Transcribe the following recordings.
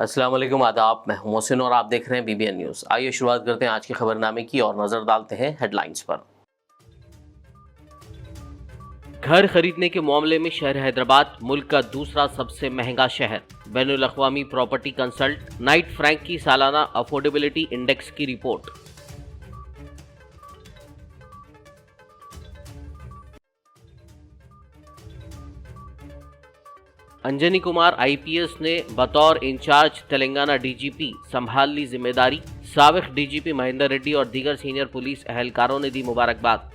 अस्सलाम वालेकुम, आदाब। मैं हूं मोहसिन और आप देख रहे हैं BBN न्यूज़। आइए शुरुआत करते हैं आज के खबरनामे की और नजर डालते हैं हेडलाइंस पर। घर खरीदने के मामले में शहर हैदराबाद मुल्क का दूसरा सबसे महंगा शहर। बैनुल अक़वामी प्रॉपर्टी कंसल्ट नाइट फ्रैंक की सालाना अफोर्डेबिलिटी इंडेक्स की रिपोर्ट। अंजनी कुमार IPS ने बतौर इंचार्ज तेलंगाना DGP संभाल ली जिम्मेदारी। साबिक DGP महेंदर रेड्डी और दीगर सीनियर पुलिस अहलकारों ने दी मुबारकबाद।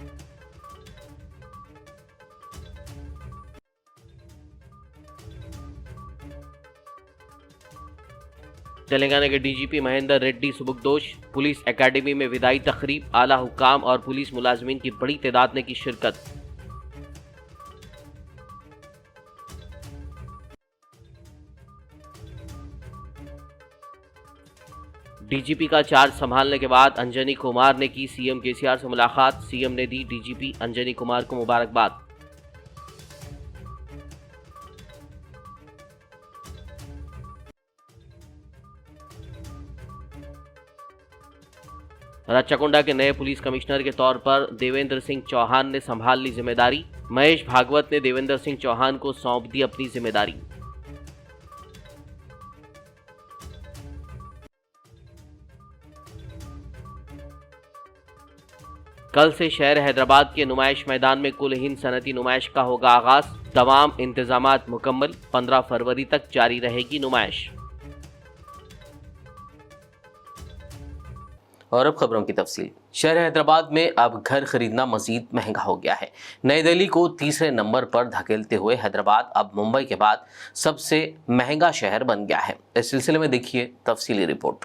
तेलंगाना के DGP महेंदर रेड्डी सुबुकदोश। पुलिस एकेडमी में विदाई तकरीब, आला हुक्काम और पुलिस मुलाजमीन की बड़ी तादाद ने की शिरकत। DGP का चार्ज संभालने के बाद अंजनी कुमार ने की CM KCR से मुलाकात। CM ने दी DGP अंजनी कुमार को मुबारकबाद। राचाकोंडा के नए पुलिस कमिश्नर के तौर पर देवेंद्र सिंह चौहान ने संभाल ली जिम्मेदारी। महेश भागवत ने देवेंद्र सिंह चौहान को सौंप दी अपनी जिम्मेदारी। कल से शहर हैदराबाद के नुमाइश मैदान में कुल हिंद सनती नुमाइश का होगा आगाज। तमाम इंतजामात मुकम्मल। 15 फरवरी तक जारी रहेगी नुमाइश। और अब खबरों की तफसील। शहर हैदराबाद में अब घर खरीदना मजीद महंगा हो गया है। नई दिल्ली को तीसरे नंबर पर धकेलते हुए हैदराबाद अब मुंबई के बाद सबसे महंगा शहर बन गया है। इस सिलसिले में देखिए तफसीली रिपोर्ट।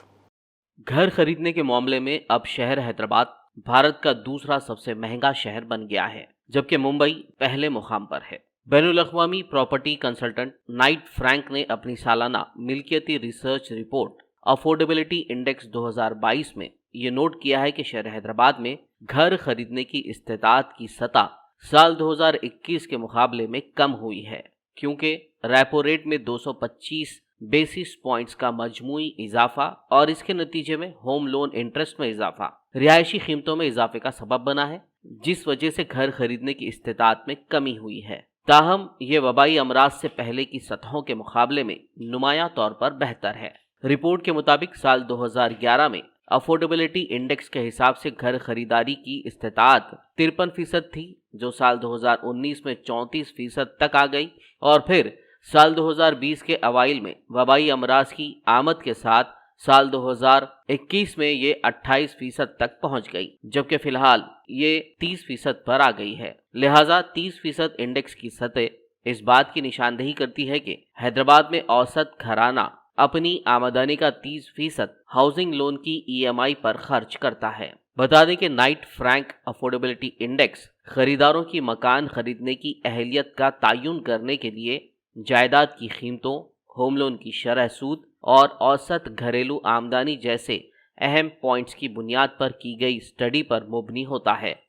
घर खरीदने के मामले में अब शहर हैदराबाद भारत का दूसरा सबसे महंगा शहर बन गया है, जबकि मुंबई पहले मुकाम पर है। बैनुल अक़वामी प्रॉपर्टी कंसल्टेंट नाइट फ्रैंक ने अपनी सालाना मिल्कियती रिसर्च रिपोर्ट अफोर्डेबिलिटी इंडेक्स 2022 में ये नोट किया है कि शहर हैदराबाद में घर खरीदने की इस्तेताअत की सतह साल 2021 के मुकाबले में कम हुई है, क्योंकि रेपो रेट में 225 बेसिस पॉइंट्स का मजमूई इजाफा और इसके नतीजे में होम लोन इंटरेस्ट में इजाफा रिहायशी कीमतों में इजाफे का सबब बना है, जिस वजह से घर खरीदने की इस्तेताअत में कमी हुई है। ताहम ये वबाई अमराज से पहले की सतहों के मुकाबले में नुमाया तौर पर बेहतर है। रिपोर्ट के मुताबिक साल 2011 में अफोर्डेबिलिटी इंडेक्स के हिसाब से घर खरीदारी की इस्तेताअत 53% थी, जो साल 2019 में 34% तक आ गई और फिर साल 2020 के अवाइल में वबाई अमराज की आमद के साथ साल 2021 में ये 28% तक पहुंच गई, जबकि फिलहाल ये 30% पर आ गई है। लिहाजा 30% इंडेक्स की सतह इस बात की निशानदेही करती है कि हैदराबाद में औसत घराना अपनी आमदनी का 30% हाउसिंग लोन की EMI पर खर्च करता है। बता दें कि नाइट फ्रैंक अफोर्डेबिलिटी इंडेक्स खरीदारों की मकान खरीदने की अहलियत का तयन करने के लिए जायदाद की कीमतों, होम लोन की शरह सूद और औसत घरेलू आमदनी जैसे अहम पॉइंट्स की बुनियाद पर की गई स्टडी पर मुबनी होता है।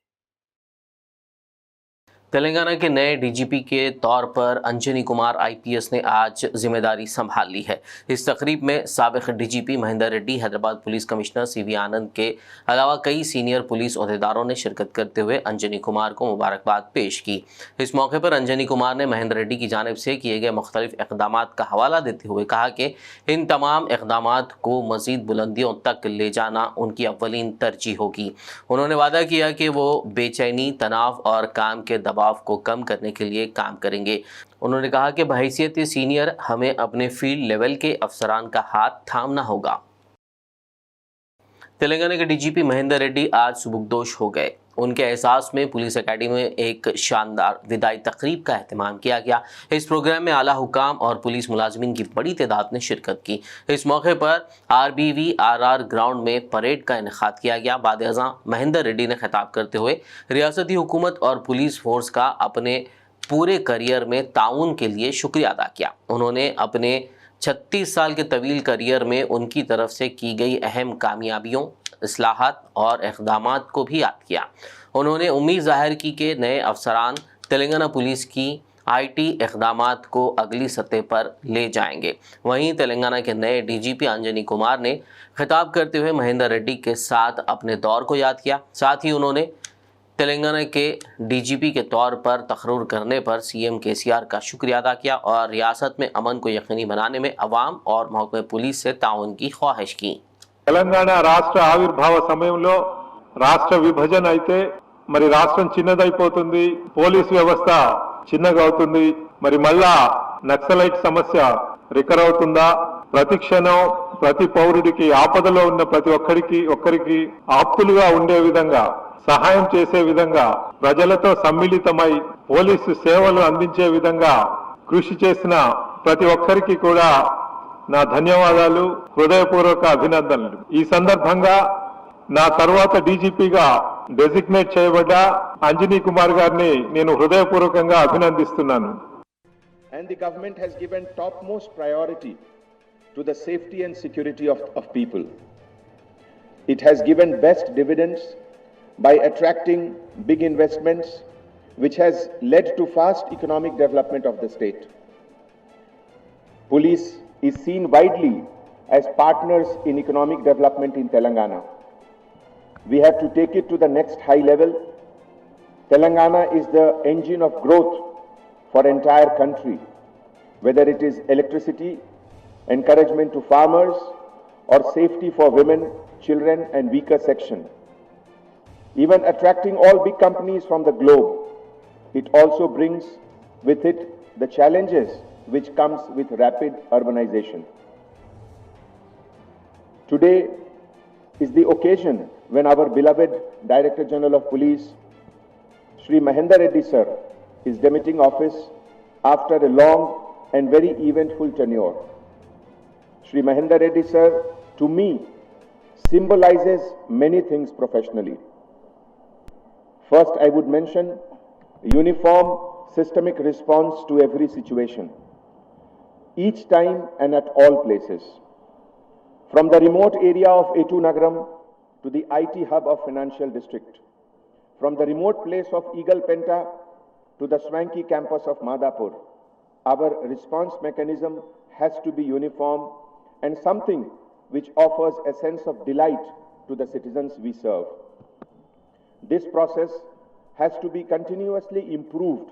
तेलंगाना के नए DGP के तौर पर अंजनी कुमार IPS ने आज जिम्मेदारी संभाल ली है। इस तकरीब में साबिक DGP Mahender Reddy, Hyderabad police commissioner CV Anand के अलावा कई सीनियर पुलिस ओहदेदारों ने शिरकत करते हुए अंजनी कुमार को मुबारकबाद पेश की। इस मौके पर अंजनी कुमार ने महेंदर रेड्डी की जानिब से किए गए मुख्तलिफ इक़दामात का हवाला देते हुए कहा कि इन तमाम इक़दामात को मज़ीद बुलंदियों तक ले जाना उनकी अव्वलीन तरजीह होगी। उन्होंने वादा किया कि वो बेचैनी, तनाव और काम के दबाव को कम करने के लिए काम करेंगे। उन्होंने कहा कि बहैसियत सीनियर हमें अपने फील्ड लेवल के अफसरान का हाथ थामना होगा। तेलंगाना के DGP महेंदर रेड्डी आज सुबुकदोश हो गए। उनके एहसास में पुलिस एकेडमी में एक शानदार विदाई तकरीब का एहतमाम किया गया। इस प्रोग्राम में आला हुकाम और पुलिस मुलाजमीन की बड़ी तादाद ने शिरकत की। इस मौके पर RBVRR ग्राउंड में परेड का इनेकाद किया गया। बाद-ए-अज़ां महेंदर रेड्डी ने खिताब करते हुए रियासती हुकूमत और पुलिस फोर्स का अपने पूरे करियर में ताउन के लिए शुक्रिया अदा किया। उन्होंने अपने 36 साल के तवील करियर में उनकी तरफ से की गई अहम कामयाबियों, इस्लाहात और इक़दामात को भी याद किया। उन्होंने उम्मीद ज़ाहिर की कि नए अफसरान तेलंगाना पुलिस की IT इक़दामात को अगली सतह पर ले जाएंगे। वहीं तेलंगाना के नए DGP अंजनी कुमार ने खिताब करते हुए महेंदर रेड्डी के साथ अपने दौर को याद किया। साथ ही उन्होंने तेलंगाना के DGP के तौर पर तकर्रुर करने पर CM KCR का शुक्रिया अदा किया और रियासत में अमन को यकीनी बनाने में अवाम और महकमे पुलिस से ताउन की ख्वाहिश की। తెలంగాణ రాష్ట్ర ఆవిర్భావ సమయంలో రాష్ట్ర విభజన అయితే మరి రాష్ట్రం చిన్నదైపోతుంది, పోలీస్ వ్యవస్థ చిన్నగా అవుతుంది, మరి మళ్ళా నక్సలైట్ సమస్య రికర్ అవుతుందా? ప్రతి క్షణం ప్రతి పౌరుడికి ఆపదలో ఉన్న ప్రతి ఒక్కరికి ఆప్తులుగా ఉండే విధంగా సహాయం చేసే విధంగా ప్రజలతో సమ్మిళితమై పోలీసు సేవలు అందించే విధంగా కృషి చేసిన ప్రతి ఒక్కరికి కూడా నా ధన్యవాదాలు, హృదయపూర్వక అభినందనలు। ఈ సందర్భంగా నా తర్వాత డీజీపీగా డెసిగ్నేట్ చేయబడ్డ అంజనీ కుమార్ గారిని నేను హృదయపూర్వకంగా అభినందిస్తున్నాను। And the government has given topmost priority to the safety and security of people. It has given best dividends by attracting big investments, which has led to fast economic development of the state. Police is seen widely as partners in economic development in Telangana. We have to take it to the next high level. Telangana is the engine of growth for entire country, whether it is electricity, encouragement to farmers, or safety for women, children, and weaker section. Even attracting all big companies from the globe, it also brings with it the challenges which comes with rapid urbanization. Today is the occasion when our beloved Director General of Police, Shri Mehender Reddy sir, is demitting office after a long and very eventful tenure. Shri Mehender Reddy sir, to me, symbolizes many things professionally. First, I would mention uniform, systemic response to every situation, each time and at all places. From the remote area of Etu Nagaram to the IT hub of Financial District, from the remote place of Eagle Penta to the swanky campus of Madhapur, our response mechanism has to be uniform and something which offers a sense of delight to the citizens we serve. This process has to be continuously improved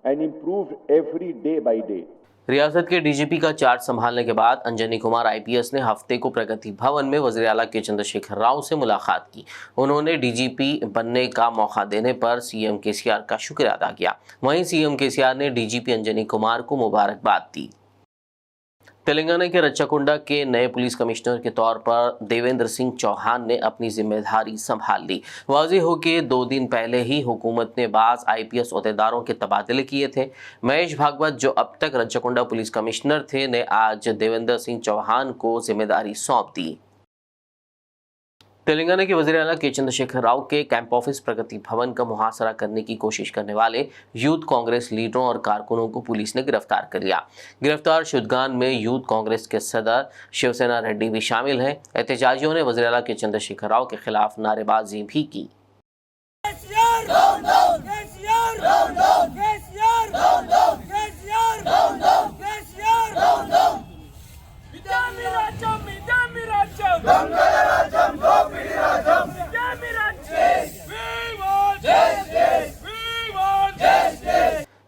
and improved every day by day. रियासत के DGP का charge संभालने के बाद Anjani Kumar IPS ने हफ्ते को प्रगति भवन में वज़ीर आला के चंद्रशेखर राव से मुलाकात की। उन्होंने DGP बनने का मौका देने पर CM KCR का शुक्रिया अदा किया। वहीं CM KCR ने DGP अंजनी कुमार को मुबारकबाद दी। तेलंगाना के रच्चाकुंडा के नए पुलिस कमिश्नर के तौर पर देवेंद्र सिंह चौहान ने अपनी जिम्मेदारी संभाल ली। वाज़ेह हो कि 2 दिन पहले ही हुकूमत ने बाज़ IPS ओहदेदारों के तबादले किए थे। महेश भागवत, जो अब तक रच्चाकुंडा पुलिस कमिश्नर थे, ने आज देवेंद्र सिंह चौहान को जिम्मेदारी सौंप दी। तेलंगाना के वज़ीर आला के चंद्रशेखर राव के कैंप ऑफिस प्रगति भवन का मुहासरा करने की कोशिश करने वाले यूथ कांग्रेस लीडरों और कारकुनों को पुलिस ने गिरफ्तार कर लिया। गिरफ्तार शुदगान में यूथ कांग्रेस के सदर शिवसेना रेड्डी भी शामिल हैं। एहतजाजियों ने वज़ीर आला के चंद्रशेखर राव के खिलाफ नारेबाजी भी की।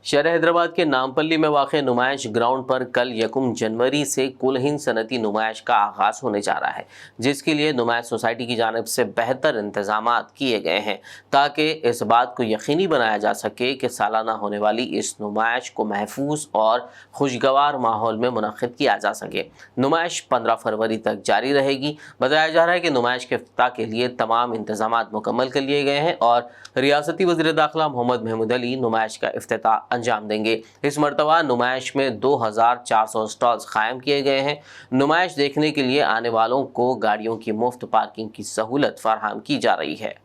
शहर हैदराबाद के नामपल्ली में वाक़े नुमाइश ग्राउंड पर कल 1 जनवरी से कुल-हिंद सनती नुमाइश का आगाज़ होने जा रहा है, जिसके लिए नुमाइश सोसाइटी की जानिब से बेहतर इंतजामात किए गए हैं ताकि इस बात को यकीनी बनाया जा सके कि सालाना होने वाली इस नुमाइश को महफूज और खुशगवार माहौल में मुनक़्क़िद किया जा सके। नुमाइश 15 फरवरी तक जारी रहेगी। बताया जा रहा है कि नुमाइश के इफ्तिताह के लिए तमाम इंतजामात मुकम्मल कर लिए गए हैं और रियासती वज़ीर दाखिला मोहम्मद महमूद अली नुमाइश का इफ्तिताह अंजाम देंगे। इस मरतबा नुमाइश में 2400 स्टॉल्स कायम किए गए हैं। नुमाइश देखने के लिए आने वालों को गाड़ियों की मुफ्त पार्किंग की सहूलत फराहम की जा रही है।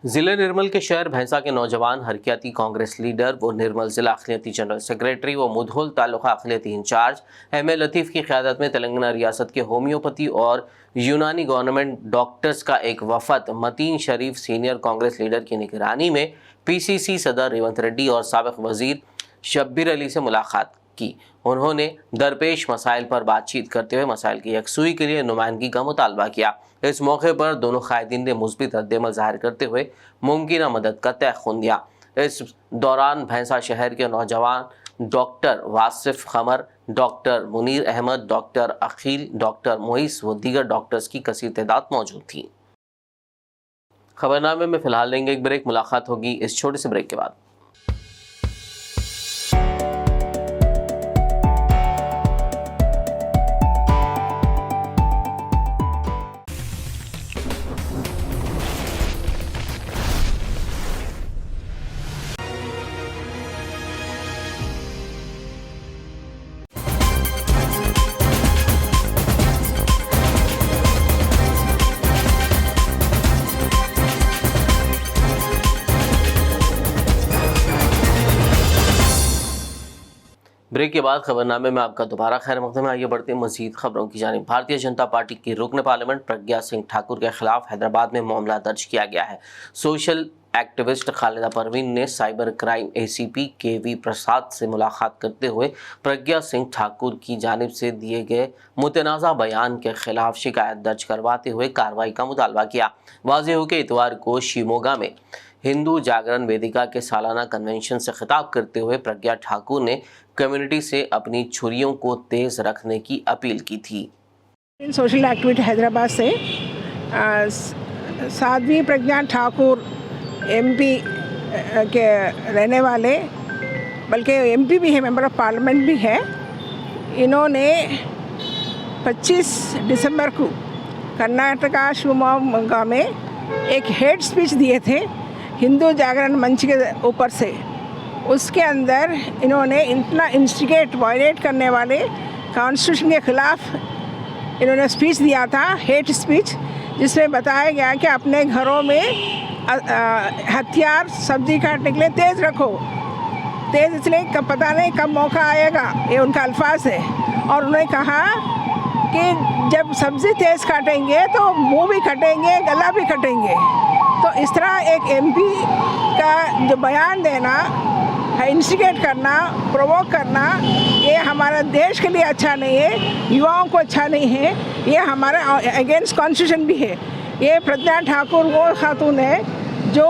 जिले निर्मल के शहर भैंसा के नौजवान हरकियाती कांग्रेस लीडर व निर्मल जिला अखिलती जनरल सेक्रेटरी व मुधोल तालुका अखिलती इंचार्ज एम ए लतीफ़ की क़यादत में तेलंगाना रियासत के होम्योपैथी और यूनानी गवर्नमेंट डॉक्टर्स का एक वफद मतीन शरीफ सीनियर कांग्रेस लीडर की निगरानी में पीसीसी सदर रेवंत रेड्डी और साबिक वजीर शब्बीर अली से मुलाकात की। उन्होंने दरपेश मसाइल पर बातचीत करते हुए मसाइल की यकसुई के लिए नुमाइंदगी का मुतालबा किया। इस मौके पर दोनों कायदीन ने मुस्बित रद्देमल जाहिर करते हुए मुमकिन मदद का तयख़ुन दिया। इस दौरान भैंसा शहर के नौजवान doctor Wasif Qamar, doctor Munir Ahmed, doctor Akhil, doctor Moiz व दीगर डॉक्टर्स की कसीर तादाद मौजूद थी। खबरनामे में फिलहाल लेंगे एक ब्रेक, मुलाकात होगी इस छोटे से ब्रेक के बाद। ब्रेक के बाद खबरनामे में आपका दोबारा खैर मकदम है। आइए बढ़ते हैं मजीद खबरों की जानिब। भारतीय जनता पार्टी की रुकन पार्लियामेंट प्रज्ञा सिंह ठाकुर के खिलाफ हैदराबाद में मामला दर्ज किया गया है। सोशल एक्टिविस्ट खालिदा परवीन ने साइबर क्राइम एसीपी केवी प्रसाद से मुलाकात करते हुए प्रज्ञा सिंह ठाकुर की जानिब से दिए गए मुतनाज़ा बयान के खिलाफ शिकायत दर्ज करवाते हुए कार्रवाई का मुतालबा किया। वाज़ेह हो कि इतवार को शिमोगा में हिंदू जागरण वेदिका के सालाना कन्वेंशन से खिताब करते हुए प्रज्ञा ठाकुर ने कम्युनिटी से अपनी छुरियों को तेज रखने की अपील की थी। सोशल एक्टिविस्ट हैदराबाद से साध्वी प्रज्ञा ठाकुर एमपी के रहने वाले, बल्कि एमपी भी है, मेंबर ऑफ पार्लियामेंट भी है। इन्होंने 25 दिसंबर को कर्नाटका शिवमोगा में एक हेट स्पीच दिए थे हिंदू जागरण मंच के ऊपर से। उसके अंदर इन्होंने इतना इंस्टिगेट वायलेट करने वाले कॉन्स्टिट्यूशन के ख़िलाफ़ इन्होंने स्पीच दिया था, हेट स्पीच, जिसमें बताया गया कि अपने घरों में हथियार सब्जी काटने के लिए तेज़ रखो। तेज़ इसलिए कब पता नहीं कब मौका आएगा, ये उनका अल्फाज है। और उन्होंने कहा कि जब सब्ज़ी तेज़ काटेंगे तो मुंह भी कटेंगे, गला भी कटेंगे। तो इस तरह एक एमपी का जो बयान देना, इंस्टिगेट करना, प्रोवोक करना, ये हमारे देश के लिए अच्छा नहीं है, युवाओं को अच्छा नहीं है, ये हमारे अगेंस्ट कॉन्स्टिट्यूशन भी है। ये प्रज्ञा ठाकुर वो खातून है जो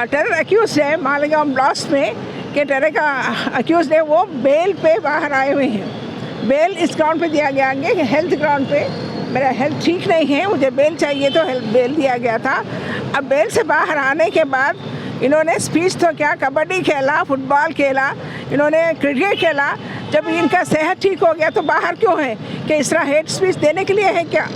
टेरर एक्यूज है मालेगांव ब्लास्ट में, कि टेरर का एक्यूज है, वो बेल पे बाहर आए हुए हैं। बेल इस ग्राउंड पे दिया गया कि हेल्थ ग्राउंड पे मेरा हेल्थ ठीक नहीं है, मुझे बेल चाहिए, तो बेल दिया गया था। अब बेल से बाहर आने के बाद इन्होंने स्पीच तो क्या, कबड्डी खेला, फुटबॉल खेला, इन्होंने क्रिकेट खेला। जब इनका सेहत ठीक हो गया तो बाहर क्यों है? कि इस तरह हेट स्पीच देने के लिए है क्या?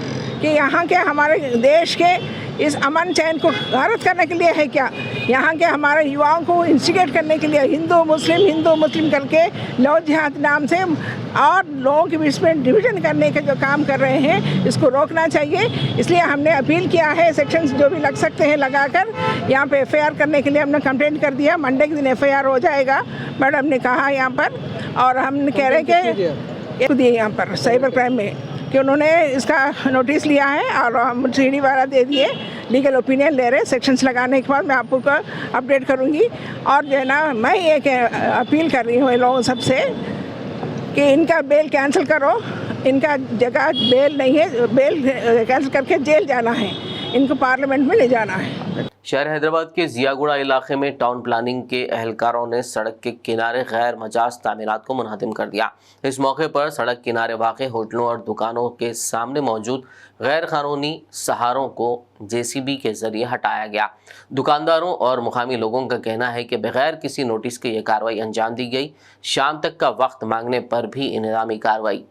कि यहाँ के हमारे देश के इस अमन चैन को गारत करने के लिए है क्या? यहाँ के हमारे युवाओं को इंस्टिगेट करने के लिए हिंदू मुस्लिम करके लव जिहाद नाम से और लोगों के बीच में डिवीजन करने के जो काम कर रहे हैं, इसको रोकना चाहिए। इसलिए हमने अपील किया है, सेक्शंस जो भी लग सकते हैं लगाकर यहाँ पे एफआईआर करने के लिए हमने कंप्लेंट कर दिया। मंडे के दिन एफआईआर हो जाएगा, मैडम ने कहा यहाँ पर। और हम कह रहे हैं कि दिए यहाँ पर साइबर क्राइम में कि उन्होंने इसका नोटिस लिया है और हम सीडी वाला दे दिए, लीगल ओपिनियन ले रहे। सेक्शंस लगाने के बाद मैं आपको अपडेट करूँगी। और जो है ना, मैं एक अपील कर रही हूँ लोगों सबसे कि इनका बेल कैंसिल करो। इनका जगह बेल नहीं है, बेल कैंसिल करके जेल जाना है, इनको पार्लियामेंट में ले जाना है। शहर हैदराबाद के जियागुड़ा इलाके में टाउन प्लानिंग के एहलकारों ने सड़क के किनारे गैर मजाज तामीरात को मुनहदम कर दिया। इस मौके पर सड़क किनारे वाक़े होटलों और दुकानों के सामने मौजूद गैर कानूनी सहारों को जेसीबी के जरिए हटाया गया। दुकानदारों और मुकामी लोगों का कहना है कि बगैर किसी नोटिस के ये कार्रवाई अंजाम दी गई। शाम तक का वक्त मांगने पर भी इंतजामी कार्रवाई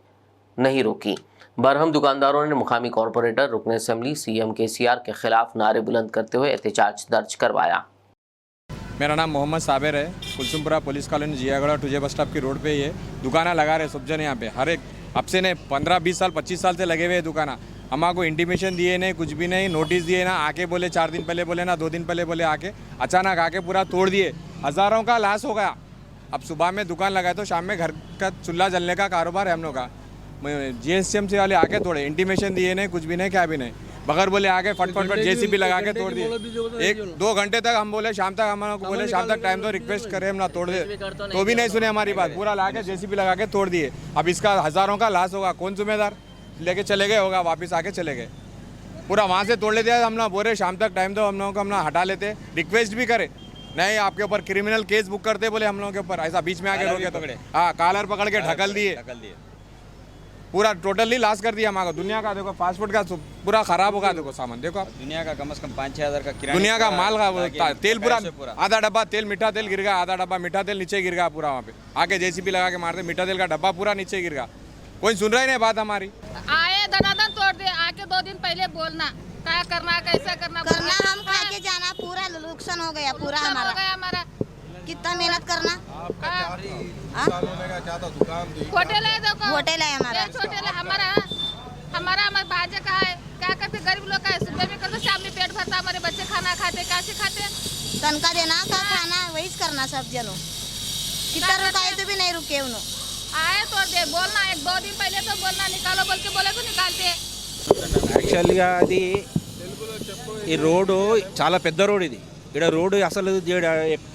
नहीं रोकी। बरहम दुकानदारों ने मुकामी कॉरपोरेटर, रुकन असम्बली, सीएम केसीआर के खिलाफ नारे बुलंद करते हुए एहतजाज दर्ज करवाया। मेरा नाम मोहम्मद साबिर है। कुलसुमपुरा पुलिस कॉलोनी जियागढ़ टूजे बस स्टॉप की रोड पे ये दुकाना लगा रहे सब जन यहाँ पे। हर एक अब से ने 15-20 साल 25 साल से लगे हुए दुकाना। हमारे को इंटीमेशन दिए नहीं, कुछ भी नहीं, नोटिस दिए ना, आके बोले 4 दिन पहले बोले ना 2 दिन पहले बोले, आके अचानक आके पूरा तोड़ दिए। हज़ारों का लॉस हो गया। अब सुबह में दुकान लगाए तो शाम में घर का चूल्हा जलने का कारोबार है हम लोग का। GSMC वाले आके तोड़े, इंटीमेशन दिए नहीं, कुछ भी नहीं, क्या भी नहीं, बगैर बोले आके फट JCB लगा के तोड़ दिए। 1-2 घंटे तक हम बोले, शाम तक हम लोग को बोले शाम तक टाइम दो, रिक्वेस्ट करें हम ना तोड़ दे, तो भी नहीं सुने हमारी बात। पूरा ला के JCB लगा के तोड़ दिए। अब इसका हज़ारों का लॉस होगा, कौन जिम्मेदार? लेके चले गए होगा, वापस आके चले गए। पूरा वहाँ से तोड़ लेते हैं हम लोग, बोले शाम तक टाइम दो, हम लोगों को हम लोग हटा लेते, रिक्वेस्ट भी करे, नहीं आपके ऊपर क्रिमिनल केस बुक करते बोले हम लोगों के ऊपर, ऐसा बीच में आके रोके पकड़े, हाँ कॉलर पकड़ के ढकल दिए, पूरा टोटली लॉस कर दिया हमारा। दुनिया का देखो फास्ट फूड का पूरा खराब होगा, देखो सामान देखो आप, दुनिया का कम से कम 5-6 हज़ार का किराना, दुनिया का माल का तेल पूरा आधा डब्बा तेल, मीठा तेल गिर गया, आधा डब्बा मीठा तेल नीचे गिर गया पूरा। वहाँ पे आके JCB लगा के मारते, मीठा तेल का डब्बा पूरा नीचे गिर गया। कोई सुन रहा ही नहीं बात हमारी। आए दनादन तोड़ दे, आके 2 दिन पहले बोलना क्या करना, कैसा करना, हम खा के जाना, पूरा नुकसान हो गया, पूरा हमारा कितना मेहनत करना। होटल है, देखो होटल है हमारा, होटल है हमारा भाजे का है, क्या करते गरीब लोग का है, सुबह में करते शाम में पेट भरता, हमारे बच्चे खाना खाते, कैसे खाते, तनखा देना का खाना वही करना सब जनों, कितना रुकाए तो भी नहीं रुके उन्होंने। आए तोड़ दे, बोलना 1-2 दिन पहले तो बोलना, निकालो बोल के बोले तो निकालते। యాక్చువల్గా అది ఈ రోడ్డు చాలా పెద్ద రోడ్, ఇది ఇక్కడ రోడ్డు అసలు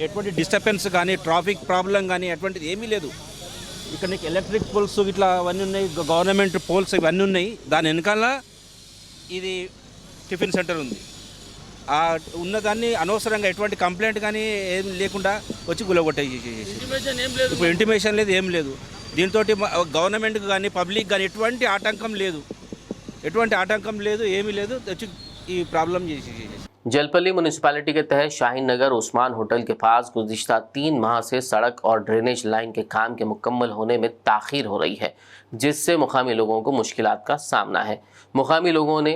ఎటువంటి డిస్టర్బెన్స్ కానీ ట్రాఫిక్ ప్రాబ్లం కానీ ఎటువంటిది ఏమీ లేదు. ఇక్కడ నీకు ఎలక్ట్రిక్ పోల్స్ ఇట్లా అవన్నీ ఉన్నాయి, గవర్నమెంట్ పోల్స్ ఇవన్నీ ఉన్నాయి. దాని వెనకాల ఇది టిఫిన్ సెంటర్ ఉంది. ఆ ఉన్నదాన్ని అనవసరంగా ఎటువంటి కంప్లైంట్ కానీ ఏం లేకుండా వచ్చి గులగొట్టేసి, ఇప్పుడు ఇంటిమేషన్ లేదు, ఏం లేదు. దీంతో గవర్నమెంట్కి కానీ పబ్లిక్ కానీ ఎటువంటి ఆటంకం లేదు, ఏమీ లేదు, వచ్చి ఈ ప్రాబ్లం చేసి। जलपल्ली म्यूनिसिपैलिटी के तहत शाहीन नगर उस्मान होटल के पास गुज़िश्ता 3 माह से सड़क और ड्रेनेज लाइन के काम के मुकम्मल होने में ताख़ीर हो रही है, जिससे मुकामी लोगों को मुश्किलात का सामना है। मुकामी लोगों ने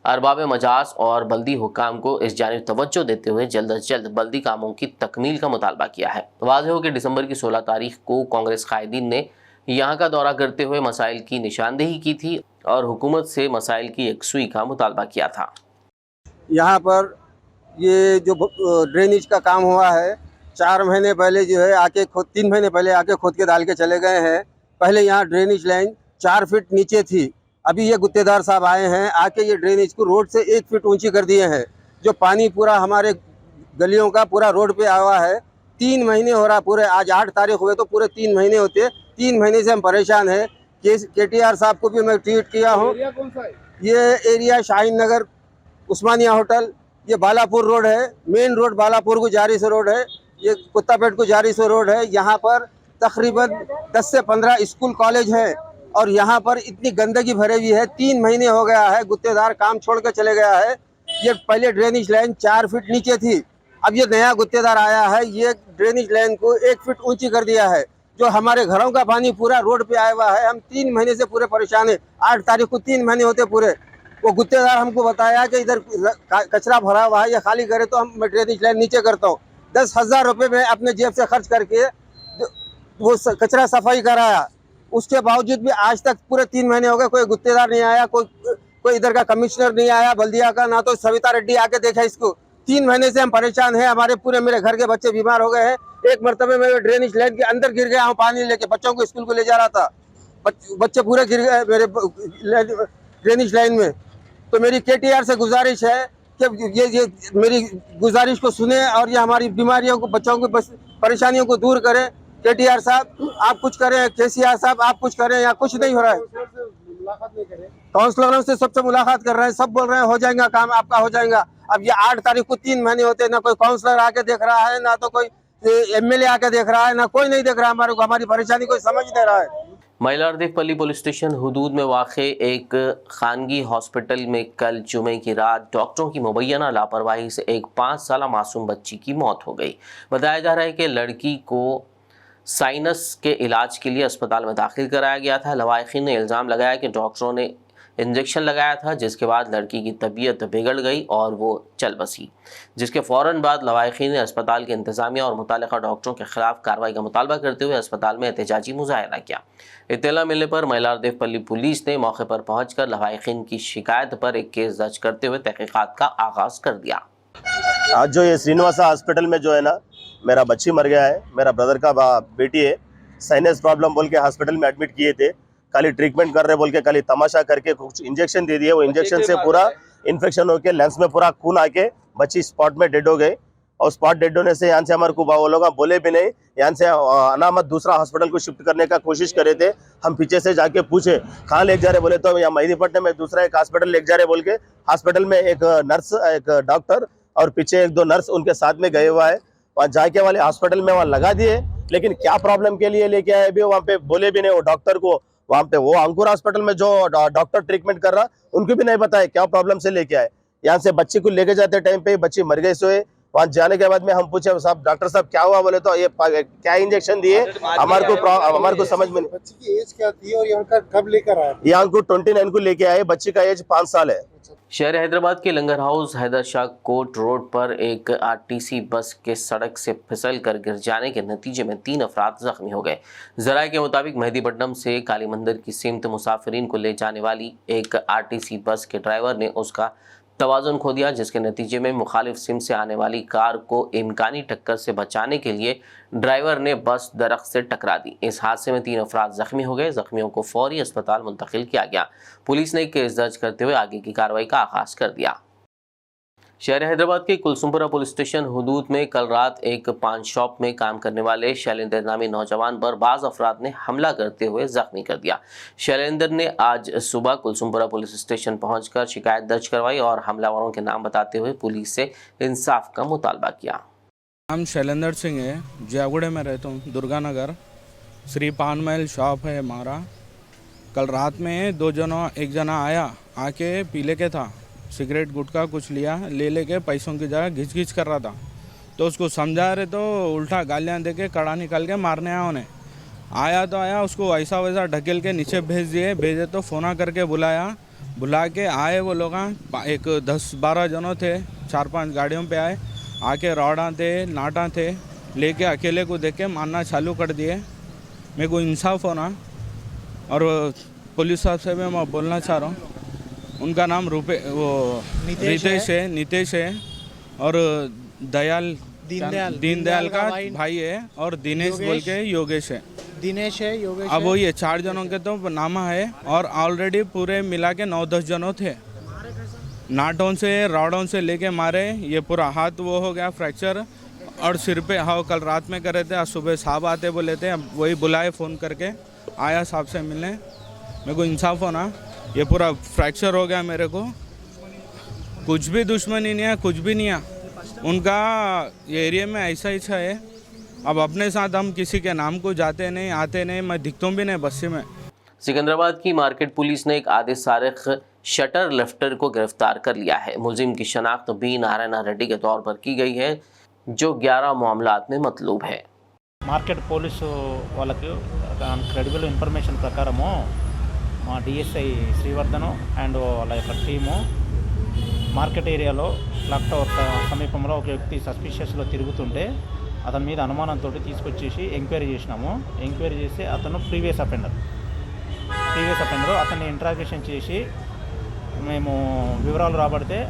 अरबाब मजाज और बल्दी हुकाम को इस जानिब तवज्जो देते हुए जल्द अज जल्द बल्दी कामों की तकमील का मुतालबा किया है। वाज़ेह हो कि दिसंबर की 16 तारीख को कांग्रेस कायदीन ने यहाँ का दौरा करते हुए मसाइल की निशानदेही की थी और हुकूमत से मसाइल की यकसुई का मुतालबा किया था। यहाँ पर ये जो ड्रेनेज का काम हुआ है, 4 महीने पहले जो है आके खोद, 3 महीने पहले आके खोद के डाल के चले गए हैं। पहले यहाँ ड्रेनेज लाइन 4 फीट नीचे थी, अभी ये गुत्तेदार साहब आए हैं, आके ये ड्रेनेज को रोड से 1 फीट ऊंची कर दिए हैं। जो पानी पूरा हमारे गलियों का पूरा रोड पे आवा है। 3 महीने हो रहा, पूरे आज 8 तारीख हुए तो पूरे 3 महीने होते। 3 महीने से हम परेशान हैं। KTR साहब को भी मैं ट्वीट किया हूँ। ये एरिया शाहीन नगर उस्मानिया होटल, ये बालापुर रोड है, मेन रोड बालापुर को जारी से रोड है, ये कुत्तापेट को जारी से रोड है। यहाँ पर तकरीबन 10 से 15 स्कूल कॉलेज है और यहाँ पर इतनी गंदगी भरी हुई है। 3 महीने हो गया है, गुत्तेदार काम छोड़ के चले गया है। ये पहले ड्रेनेज लाइन 4 फीट नीचे थी, अब ये नया गुत्तेदार आया है, ये ड्रेनेज लाइन को 1 फीट ऊंची कर दिया है। जो हमारे घरों का पानी पूरा रोड पे आया हुआ है। हम 3 महीने से पूरे परेशान है। 8 तारीख को 3 महीने होते पूरे। वो गुत्तेदार हमको बताया कि इधर कचरा भरा हुआ है, ये खाली करे तो हम ड्रेनेज लाइन नीचे करता हूँ। 10,000 रुपये में अपने जेब से खर्च करके वो कचरा सफाई कराया। उसके बावजूद भी आज तक पूरे 3 महीने हो गए, कोई गुत्तेदार नहीं आया, कोई इधर का कमिश्नर नहीं आया बल्दिया का, ना तो सविता रेड्डी आके देखा इसको। 3 महीने से हम परेशान हैं। हमारे पूरे मेरे घर के बच्चे बीमार हो गए हैं। एक मरतबे में ड्रेनेज लाइन के अंदर गिर गया हूँ, पानी लेके बच्चों को स्कूल को ले जा रहा था, बच्चे पूरे गिर गए मेरे ड्रेनेज लाइन में। तो मेरी KTR से गुजारिश है कि ये मेरी गुजारिश को सुने और ये हमारी बीमारियों को, बच्चों की परेशानियों को दूर करें। KTR साहब आप कुछ करें, KCR साहब आप कुछ करें, यहाँ कुछ नहीं हो रहा है। काउंसलरों से सबसे मुलाकात कर रहे हैं, सब बोल रहे हैं हो जाएगा काम, आपका हो जाएगा। अब ये 8 तारीख को 3 महीने होते, ना कोई काउंसलर आके देख रहा है, ना तो कोई MLA आके देख रहा है, ना कोई नहीं देख रहा हमारे को, हमारी परेशानी कोई समझ नहीं रहा है। मइलार्देपल्ली पुलिस स्टेशन हुदूद में वाक़ एक खानगी हॉस्पिटल में कल जुमे की रात डॉक्टरों की मुबैना लापरवाही से एक 5 साला मासूम बच्ची की मौत हो गई। बताया जा रहा है कि लड़की को साइनस के इलाज के लिए अस्पताल में दाखिल कराया गया था। लवाहिकीन ने इल्ज़ाम लगाया कि डॉक्टरों ने इंजेक्शन लगाया था, जिसके बाद लड़की की तबीयत बिगड़ गई और वो चल बसी, जिसके फ़ौरन बाद लवाहिकीन ने अस्पताल के इंतजामिया और मुतालिका डॉक्टरों के खिलाफ कार्रवाई का मुतालबा करते हुए अस्पताल में एहतजाजी मुजाहरा किया। इत्तला मिलने पर मइलारदेवपल्ली पुलिस ने मौके पर पहुंचकर लवाहिकीन की शिकायत पर एक केस दर्ज करते हुए तहकीकात का आगाज कर दिया। आज जो ये श्रीनिवासा हॉस्पिटल में जो है ना, मेरा बच्ची मर गया है, मेरा ब्रदर का बेटी है, साइनस प्रॉब्लम बोल के हॉस्पिटल में एडमिट किए थे, खाली ट्रीटमेंट कर रहे बोल के खाली तमाशा करके कुछ इंजेक्शन दे दिए। वो इंजेक्शन से पूरा इन्फेक्शन होके लेंस में पूरा खून आके बच्ची स्पॉट में डेड हो गई। और स्पॉट डेड होने से यहाँ से हमारे को वो लोग बोले भी नहीं, यहाँ से अनामत दूसरा हॉस्पिटल को शिफ्ट करने का कोशिश करे थे। हम पीछे से जाके पूछे कहाँ ले जा रहे, बोले तो यहाँ मेहदीपट्टनम में दूसरा एक हॉस्पिटल ले जा रहे बोल के। हॉस्पिटल में एक नर्स, एक डॉक्टर और पीछे एक दो नर्स उनके साथ में गए हुआ है। वहाँ जाके वाले हॉस्पिटल में वहाँ लगा दिए, लेकिन क्या प्रॉब्लम के लिए लेके आए भी वहाँ पे बोले भी नहीं। वो डॉक्टर को वहाँ पे वो अंकुर हॉस्पिटल में जो डॉक्टर ट्रीटमेंट कर रहा उनको भी नहीं बताया क्या प्रॉब्लम से लेके आए। यहाँ से बच्ची को लेके जाते टाइम पे बच्ची मर गई सोए। वहाँ जाने के बाद में हम पूछे साहब डॉक्टर साहब क्या हुआ, बोले तो ये क्या इंजेक्शन दिए, हमारे को समझ में नहीं। बच्ची की एज क्या थी और यहाँ का कब लेकर आए? यहाँ को 29 को लेके आए, बच्ची का एज 5 साल है। शहर हैदराबाद के लंगर हाउस हैदर शाह कोट रोड पर एक आरटीसी बस के सड़क से फिसल कर गिर जाने के नतीजे में 3 अफराद जख्मी हो गए। जराये के मुताबिक मेहदीपट्टनम से काली मंदिर की सिमत मुसाफिरीन को ले जाने वाली एक आरटीसी बस के ड्राइवर ने उसका तवाज़ुन खो दिया, जिसके नतीजे में मुखालिफ सिम से आने वाली कार को इम्कानी टक्कर से बचाने के लिए ड्राइवर ने बस दरख्त से टकरा दी। इस हादसे में 3 अफराद जख्मी हो गए। जख्मियों को फौरी अस्पताल मुंतकिल किया गया। पुलिस ने केस दर्ज करते हुए आगे की कार्रवाई का आगाज कर दिया। शहर हैदराबाद के कुलसुमपुरा पुलिस स्टेशन हुदूद में कल रात एक पान शॉप में काम करने वाले शैलेंद्र नामी नौजवान पर बाज अफराद ने हमला करते हुए जख्मी कर दिया। शैलेंद्र ने आज सुबह कुलसुमपुरा पुलिस स्टेशन पहुंचकर शिकायत दर्ज करवाई और हमलावरों के नाम बताते हुए पुलिस से इंसाफ का मुतालबा किया। नाम शैलेंद्र सिंह है, जयगुड़े में रहता हूँ, दुर्गा नगर। श्री पान महल शॉप है हमारा। कल रात में एक जना आया, आके पीले के था, सिगरेट गुटखा कुछ लिया, लेके पैसों की जगह घिच कर रहा था। तो उसको समझा रहे तो उल्टा गालियाँ दे के कड़ा निकाल के मारने आया उन्हें। आया उसको ऐसा वैसा ढकेल के नीचे भेजे तो फ़ोन करके बुला के आए वो लोग। एक 10-12 जनों थे, 4-5 गाड़ियों पे आए, आके रौड़ा थे, नाटा थे, लेके अकेले को देख के मारना चालू कर दिए। मेरे को इंसाफ होना। और पुलिस साहब से भी मैं बोलना चाह रहा हूँ, उनका नाम नितेश है और दीनदयाल का भाई है, और दिनेश बोल के योगेश है। अब वो ये 4 जनों के तो नामा है और ऑलरेडी पूरे मिला के 9-10 जनों थे। नाटों से रॉडों से लेके मारे, ये पूरा हाथ वो हो गया फ्रैक्चर और सिर पे कल रात में कर रहे थे। आज सुबह साहब आते बोले थे, अब वही बुलाए फ़ोन करके, आया साहब से मिलने। मेरे को इंसाफ होना। ये पूरा फ्रैक्चर हो गया मेरे को। कुछ भी दुश्मनी नहीं है, कुछ भी नहीं है। उनका ये एरिया में ऐसा ही है। अब अपने साथ हम किसी के नाम को जाते नहीं, आते नहीं, मैं दिखता भी नहीं बस्ती में। सिकंदराबाद की मार्केट पुलिस ने एक आदि सारिक शटर लिफ्टर को गिरफ्तार कर लिया है। मुलजिम की शनाख्त बी नारायण रेड्डी के तौर पर की गई है, जो 11 मामलात में मतलूब है। మార్కెట్ పోలీసు వాళ్ళకి క్రెడిబుల్ ఇన్ఫర్మేషన్ ప్రకారము మా డిఎస్ఐ శ్రీవర్ధను అండ్ వాళ్ళ యొక్క టీము మార్కెట్ ఏరియాలో క్లాక్ టవర్ సమీపంలో ఒక వ్యక్తి సస్పిషియస్లో తిరుగుతుంటే అతని మీద అనుమానంతో తీసుకొచ్చేసి ఎంక్వైరీ చేసినాము. ఎంక్వైరీ చేసి అతను ప్రీవియస్ అఫెండర్ అతన్ని ఇంట్రాగేషన్ చేసి మేము వివరాలు రాబడితే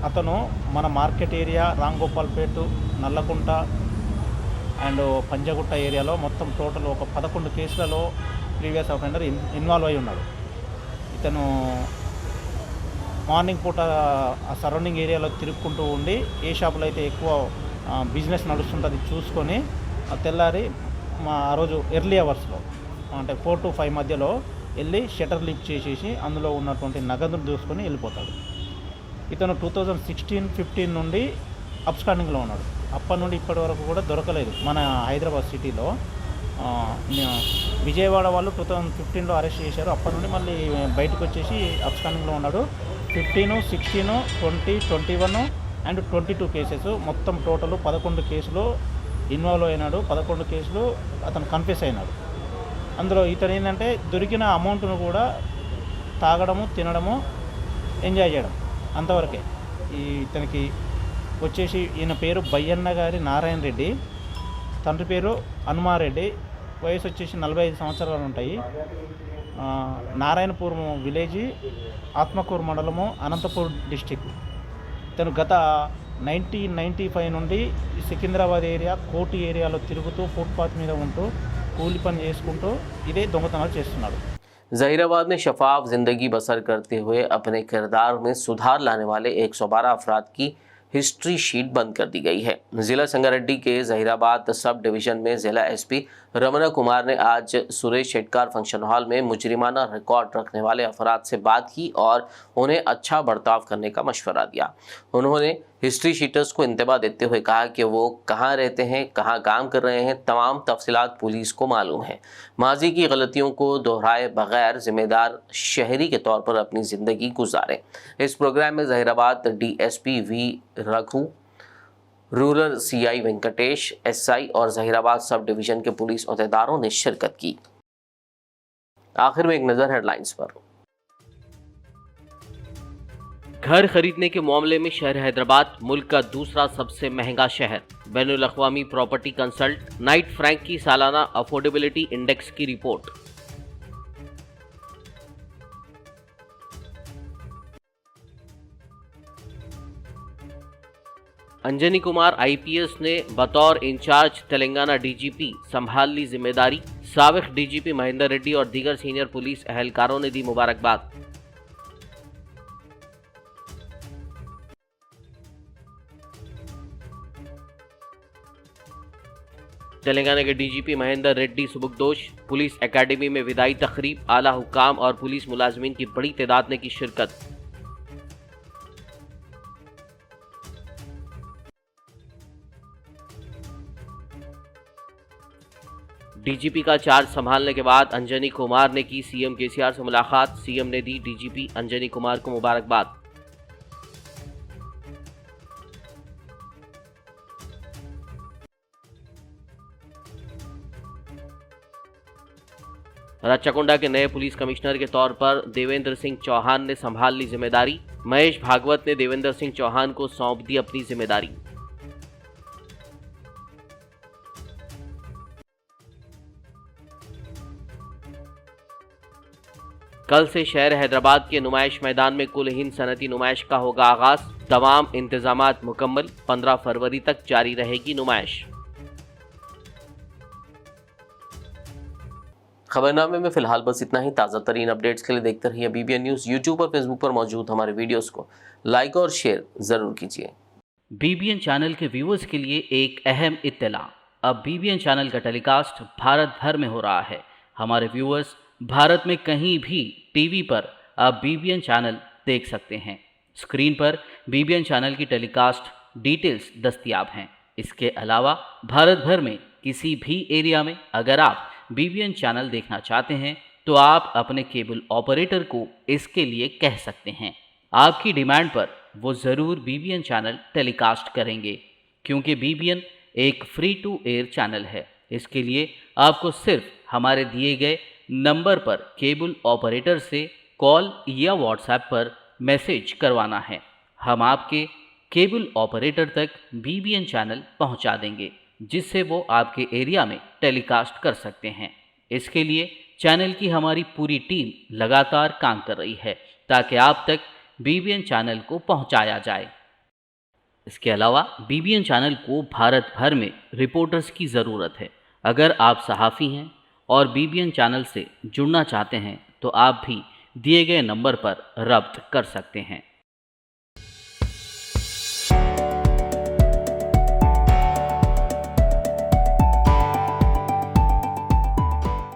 అతను మన market area Ramgopalpet, Nallakunta and Panjagutta ఏరియాలో మొత్తం టోటల్ ఒక 11 కేసులలో ప్రీవియస్ అఫెండర్ ఇన్వాల్వ్ అయి ఉన్నాడు. ఇతను మార్నింగ్ పూట ఆ సరౌండింగ్ ఏరియాలో తిరుగుకుంటూ ఉండి ఏ షాపులో అయితే ఎక్కువ బిజినెస్ నడుస్తుంటుంది చూసుకొని తెల్లారి ఆ రోజు ఎర్లీ అవర్స్లో అంటే 4 to 5 మధ్యలో వెళ్ళి షటర్ లిఫ్ట్ చేసేసి అందులో ఉన్నటువంటి నగదును దూసుకొని వెళ్ళిపోతాడు. ఇతను 2016-15 నుండి అబ్స్కాండింగ్లో ఉన్నాడు. అప్పటి నుండి ఇప్పటి వరకు కూడా దొరకలేదు. మన హైదరాబాద్ సిటీలో విజయవాడ వాళ్ళు 2015లో అరెస్ట్ చేశారు. అప్పటి నుండి మళ్ళీ బయటకు వచ్చేసి అబ్స్కాండింగ్లో ఉన్నాడు. 15, 16, 20, 21 అండ్ 22 కేసెస్ మొత్తం టోటల్ 11 కేసులు ఇన్వాల్వ్ అయినాడు. 11 కేసులు అతను కన్ఫెస్ అయినాడు. అందులో ఇతను ఏంటంటే దొరికిన అమౌంట్ను కూడా తాగడము తినడము ఎంజాయ్ చేయడం అంతవరకే. ఇతనికి వచ్చేసి ఈయన పేరు బయ్యన్న గారి నారాయణ రెడ్డి, తండ్రి పేరు హనుమారెడ్డి, వయసు వచ్చేసి 45 సంవత్సరాలు ఉంటాయి. నారాయణపూర్ విలేజ్, ఆత్మకూరు మండలము, అనంతపూర్ డిస్టిక్. ఇతను గత 1995 నుండి సికింద్రాబాద్ ఏరియా, కోటి ఏరియాలో తిరుగుతూ ఫుట్పాత్ మీద ఉంటూ కూలి పని చేసుకుంటూ ఇదే దొంగతనాలు చేస్తున్నాడు. जहीराबाद में शफाफ जिंदगी बसर करते हुए अपने किरदार में सुधार लाने वाले 112 अफराद की हिस्ट्री शीट बंद कर दी गई है। जिला संगारेड्डी के जहीराबाद सब डिवीजन में जिला एसपी रमना कुमार ने आज सुरेश शेटकार फंक्शन हॉल में मुजरिमाना रिकॉर्ड रखने वाले अफराद से बात की और उन्हें अच्छा बर्ताव करने का मशवरा दिया। उन्होंने हिस्ट्री शीटर्स को इंतबा देते हुए कहा कि वो कहाँ रहते हैं, कहाँ काम कर रहे हैं, तमाम तफसीलात पुलिस को मालूम है। माजी की गलतियों को दोहराए बगैर जिम्मेदार शहरी के तौर पर अपनी ज़िंदगी गुजारें। इस प्रोग्राम में Zaheerabad DSP V Raghu, rural CI Venkatesh, SI और जहीराबाद सब डिवीजन के पुलिस अहदेदारों ने शिरकत की। आखिर में एक नज़र हेडलाइंस पर। घर खरीदने के मामले में शहर हैदराबाद मुल्क का दूसरा सबसे महंगा शहर। बैनुल अक़वामी प्रॉपर्टी कंसल्ट नाइट फ्रैंक की सालाना अफोर्डेबिलिटी इंडेक्स की रिपोर्ट। अंजनी कुमार आईपीएस ने बतौर इंचार्ज तेलंगाना डीजीपी संभाल ली जिम्मेदारी। साबिक डीजीपी महेंदर रेड्डी और दीगर सीनियर पुलिस अहलकारों ने दी मुबारकबाद। तेलंगाना के डीजीपी महेंदर रेड्डी सुबुकदोश, पुलिस एकेडमी में विदाई तकरीब, आला हुक्काम और पुलिस मुलाजमीन की बड़ी तादाद ने की शिरकत। डीजीपी का चार्ज संभालने के बाद अंजनी कुमार ने की सीएम केसीआर से मुलाकात। सीएम ने दी डीजीपी अंजनी कुमार को मुबारकबाद। राचाकोंडा के नए पुलिस कमिश्नर के तौर पर देवेंद्र सिंह चौहान ने संभाल ली जिम्मेदारी। महेश भागवत ने देवेंद्र सिंह चौहान को सौंप दी अपनी जिम्मेदारी। कल से शहर हैदराबाद के नुमाइश मैदान में कुल हिंद सनती नुमाइश का होगा आगाज। तमाम इंतजामात मुकम्मल। 15 फरवरी तक जारी रहेगी नुमाइश। खबरनामे में फिलहाल बस इतना ही। ताज़ा तरीन अपडेट्स के लिए देखते रहिए BBN न्यूज़। यूट्यूब और फेसबुक पर मौजूद हमारे वीडियोस को लाइक और शेयर ज़रूर कीजिए। BBN चैनल के व्यूअर्स के लिए एक अहम इत्तला। अब BBN चैनल का टेलीकास्ट भारत भर में हो रहा है। हमारे व्यूअर्स भारत में कहीं भी टीवी पर अब BBN चैनल देख सकते हैं। स्क्रीन पर BBN चैनल की टेलीकास्ट डिटेल्स दस्तयाब हैं। इसके अलावा भारत भर में किसी भी एरिया में अगर आप BBN चैनल देखना चाहते हैं तो आप अपने केबल ऑपरेटर को इसके लिए कह सकते हैं। आपकी डिमांड पर वो ज़रूर BBN चैनल टेलीकास्ट करेंगे, क्योंकि BBN एक फ्री टू एयर चैनल है। इसके लिए आपको सिर्फ हमारे दिए गए नंबर पर केबल ऑपरेटर से कॉल या व्हाट्सएप पर मैसेज करवाना है। हम आपके केबल ऑपरेटर तक BBN चैनल पहुंचा देंगे, जिससे वो आपके एरिया में टेलीकास्ट कर सकते हैं। इसके लिए चैनल की हमारी पूरी टीम लगातार काम कर रही है ताकि आप तक BBN चैनल को पहुंचाया जाए। इसके अलावा BBN चैनल को भारत भर में रिपोर्टर्स की ज़रूरत है। अगर आप सहाफ़ी हैं और BBN चैनल से जुड़ना चाहते हैं तो आप भी दिए गए नंबर पर रब्त कर सकते हैं।